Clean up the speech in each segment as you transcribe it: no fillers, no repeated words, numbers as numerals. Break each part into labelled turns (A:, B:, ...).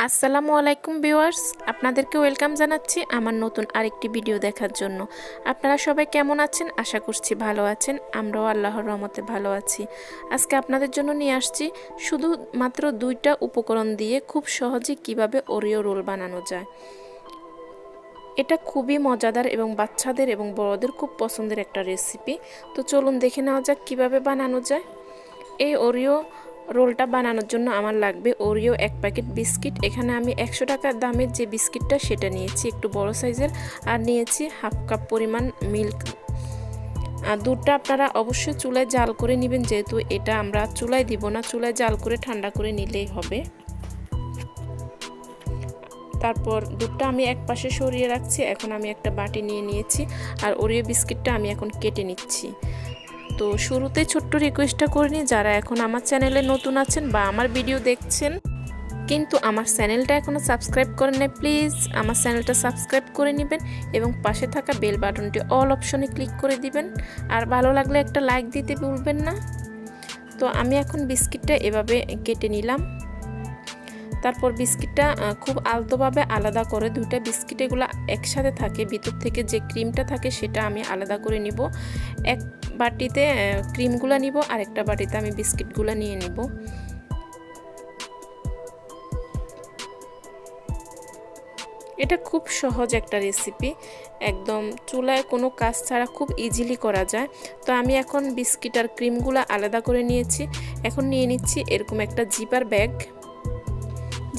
A: আসসালামু আলাইকুম ভিউয়ার্স, আপনাদেরকে ওয়েলকাম জানাচ্ছি আমার নতুন আরেকটি ভিডিও দেখার জন্য। আপনারা সবাই কেমন আছেন? আশা করছি ভালো আছেন। আমরাও আল্লাহর রহমতে ভালো আছি। আজকে আপনাদের জন্য নিয়ে আসছি শুধু মাত্র 2টা উপকরণ দিয়ে খুব সহজে কিভাবে ওরিও রোল বানানো যায়। এটা খুবই মজাদার এবং বাচ্চাদের এবং বড়দের খুব পছন্দের একটা রেসিপি। তো চলুন দেখে নেওয়া যাক কীভাবে বানানো যায়। এই ওরিও রোলটা বানানোর জন্য আমার লাগবে ওরিও 1 প্যাকেট বিস্কিট। এখানে আমি 100 টাকা দামের যে বিস্কিটটা সেটা নিয়েছি, একটু বড় সাইজের, আর নিয়েছি হাফ কাপ পরিমাণ মিল্ক। আর দুধটা আপনারা অবশ্যই চুলায় জাল করে নেবেন, যেহেতু এটা আমরা চুলায় দিব না, চুলায় জাল করে ঠান্ডা করে নিলেই হবে। তারপর দুধটা আমি এক পাশে সরিয়ে রাখছি। এখন আমি একটা বাটি নিয়ে নিয়েছি আর ওরিও বিস্কিটটা আমি এখন কেটে নিচ্ছি। তো শুরুতে ছোট্ট রিকোয়েস্টটা করে নিই, যারা এখন আমার চ্যানেলে নতুন আছেন বা আমার ভিডিও দেখছেন কিন্তু আমার চ্যানেলটা এখনও সাবস্ক্রাইব করেন না, প্লিজ আমার চ্যানেলটা সাবস্ক্রাইব করে নেবেন এবং পাশে থাকা বেল বাটনটি অল অপশনে ক্লিক করে দিবেন। আর ভালো লাগলে একটা লাইক দিতে ভুলবেন না। তো আমি এখন বিস্কিটটা এভাবে কেটে নিলাম। তারপর বিস্কিটটা খুব আলতোভাবে আলাদা করে, দুইটা বিস্কিট এগুলো একসাথে থাকে, ভিতর থেকে যে ক্রিমটা থাকে সেটা আমি আলাদা করে নিব। এক বাটিতে ক্রিমগুলো নিব আর একটা বাটিতে আমি বিস্কিটগুলো নিয়ে নিব। এটা খুব সহজ একটা রেসিপি, একদম চুলায় কোনো কাজ ছাড়া খুব ইজিলি করা যায়। তো আমি এখন বিস্কিট আর ক্রিমগুলো আলাদা করে নিয়েছি। এখন নিয়ে নিচ্ছি এরকম একটা জিপার ব্যাগ।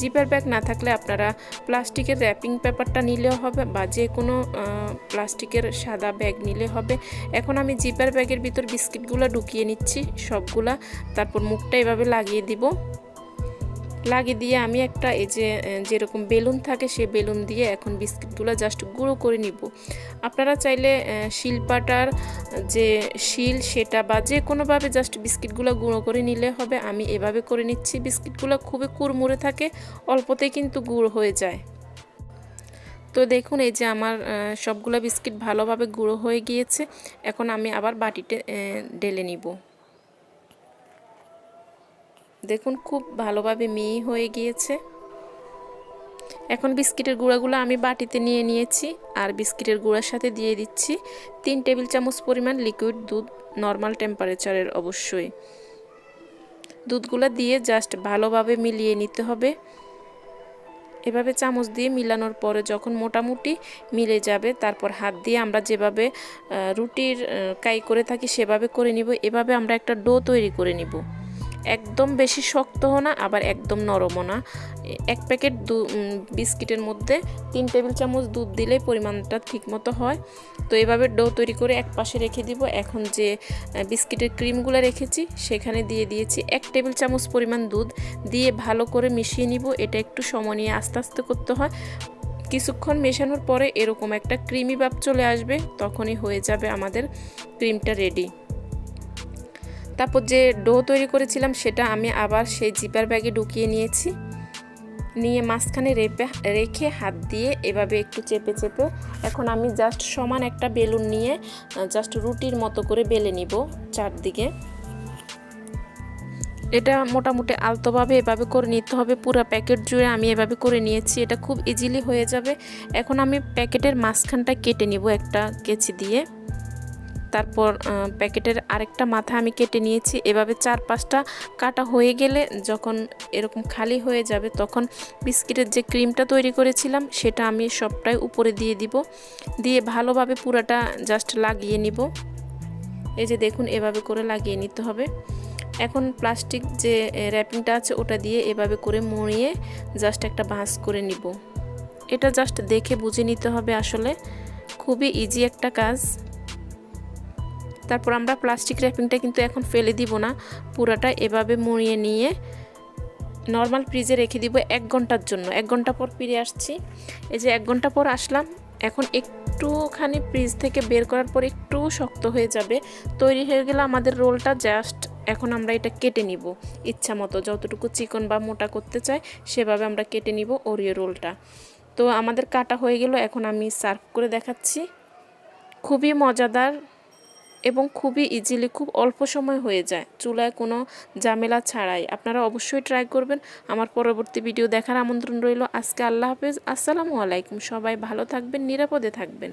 A: জিপার ব্যাগ না থাকলে আপনারা প্লাস্টিকের র্যাপিং পেপারটা নিলেও হবে বা যে কোনো প্লাস্টিকের সাদা ব্যাগ নিলে হবে। এখন আমি জিপার ব্যাগের ভিতর বিস্কিটগুলো ঢুকিয়ে নিচ্ছি সবগুলা। তারপর মুখটা এভাবে লাগিয়ে দিব। লাগিয়ে দিয়ে আমি একটা এই যে যেরকম বেলুন থাকে সেই বেলুন দিয়ে এখন বিস্কিটগুলো জাস্ট গুঁড়ো করে নিব। আপনারা চাইলে শিলপাটার যে শিল সেটা বা যে কোনোভাবে জাস্ট বিস্কিটগুলো গুঁড়ো করে নিলে হবে। আমি এভাবে করে নিচ্ছি। বিস্কিটগুলো খুবই কুড়মুড়ে থাকে, অল্পতেই কিন্তু গুঁড়ো হয়ে যায়। তো দেখুন এই যে আমার সবগুলো বিস্কিট ভালোভাবে গুঁড়ো হয়ে গিয়েছে। এখন আমি আবার বাটিতে ঢেলে নিব। দেখুন খুব ভালোভাবে মিহি হয়ে গিয়েছে। এখন বিস্কিটের গুঁড়াগুলো আমি বাটিতে নিয়ে নিয়েছি আর বিস্কিটের গুঁড়ার সাথে দিয়ে দিচ্ছি 3 টেবিল চামচ পরিমাণ লিকুইড দুধ, নর্মাল টেম্পারেচারের অবশ্যই। দুধগুলো দিয়ে জাস্ট ভালোভাবে মিলিয়ে নিতে হবে। এভাবে চামচ দিয়ে মিলানোর পরে যখন মোটামুটি মিলে যাবে, তারপর হাত দিয়ে আমরা যেভাবে রুটির কাই করে থাকি সেভাবে করে নিব। এভাবে আমরা একটা ডো তৈরি করে নিব। একদম বেশি শক্তও না আবার একদম নরমও না। 1 প্যাকেট বিস্কিটের মধ্যে 3 টেবিল চামচ দুধ দিলে পরিমাণটা ঠিকমতো হয়। তো এভাবে ডো তৈরি করে এক পাশে রেখে দিব। এখন যে বিস্কিটের ক্রিমগুলো রেখেছি সেখানে দিয়ে দিয়েছি 1 টেবিল চামচ পরিমাণ দুধ দিয়ে ভালো করে মিশিয়ে নিব। এটা একটু সময় নিয়ে আস্তে আস্তে করতে হয়। কিছুক্ষণ মেশানোর পরে এরকম একটা ক্রিমি ভাব চলে আসবে, তখনই হয়ে যাবে আমাদের ক্রিমটা রেডি। তারপর যে ডো তৈরি করেছিলাম সেটা আমি আবার সেই জিপার ব্যাগে ঢুকিয়ে নিয়েছি। নিয়ে মাঝখানে রেখে হাত দিয়ে এভাবে একটু চেপে চেপে এখন আমি জাস্ট সমান একটা বেলুন নিয়ে জাস্ট রুটির মতো করে বেলে নিব চারদিকে। এটা মোটামুটি আলতোভাবে এভাবে করে নিতে হবে। পুরো প্যাকেট জুড়ে আমি এভাবে করে নিয়েছি, এটা খুব ইজিলি হয়ে যাবে। এখন আমি প্যাকেটের মাঝখানটা কেটে নিব একটা কেচি দিয়ে। তারপর প্যাকেটের আরেকটা মাথা আমি কেটে নিয়েছি। এভাবে 4-5টা কাটা হয়ে গেলে যখন এরকম খালি হয়ে যাবে, তখন বিস্কিটের যে ক্রিমটা তৈরি করেছিলাম সেটা আমি সবটাই উপরে দিয়ে দিব। দিয়ে ভালোভাবে পুরাটা জাস্ট লাগিয়ে নিব। এই যে দেখুন এভাবে করে লাগিয়ে নিতে হবে। এখন প্লাস্টিক যে র্যাপিংটা আছে ওটা দিয়ে এভাবে করে মুড়িয়ে জাস্ট একটা ভাঁজ করে নিব। এটা জাস্ট দেখে বুঝে নিতে হবে, আসলে খুবই ইজি একটা কাজ। তারপর আমরা প্লাস্টিক র্যাপিংটা কিন্তু এখন ফেলে দিব না, পুরাটা এভাবে মুড়িয়ে নিয়ে নর্মাল ফ্রিজে রেখে দিব 1 ঘন্টার জন্য। 1 ঘন্টা পর ফিরে আসছি। এই যে 1 ঘন্টা পর আসলাম। এখন একটুখানি ফ্রিজ থেকে বের করার পর একটু শক্ত হয়ে যাবে, তৈরি হয়ে গেলে আমাদের রোলটা। জাস্ট এখন আমরা এটা কেটে নিব ইচ্ছা মতো, যতটুকু চিকন বা মোটা করতে চাই সেভাবে আমরা কেটে নিব ওরিও রোলটা। তো আমাদের কাটা হয়ে গেল, এখন আমি সার্ভ করে দেখাচ্ছি। খুবই মজাদার এবং খুবই ইজিলি খুব অল্প সময় হয়ে যায়, চুলায় কোনো ঝামেলা ছাড়াই। আপনারা অবশ্যই ট্রাই করবেন। আমার পরবর্তী ভিডিও দেখার আমন্ত্রণ রইল। আজকে আল্লাহ হাফেজ, আসসালামু আলাইকুম। সবাই ভালো থাকবেন, নিরাপদে থাকবেন।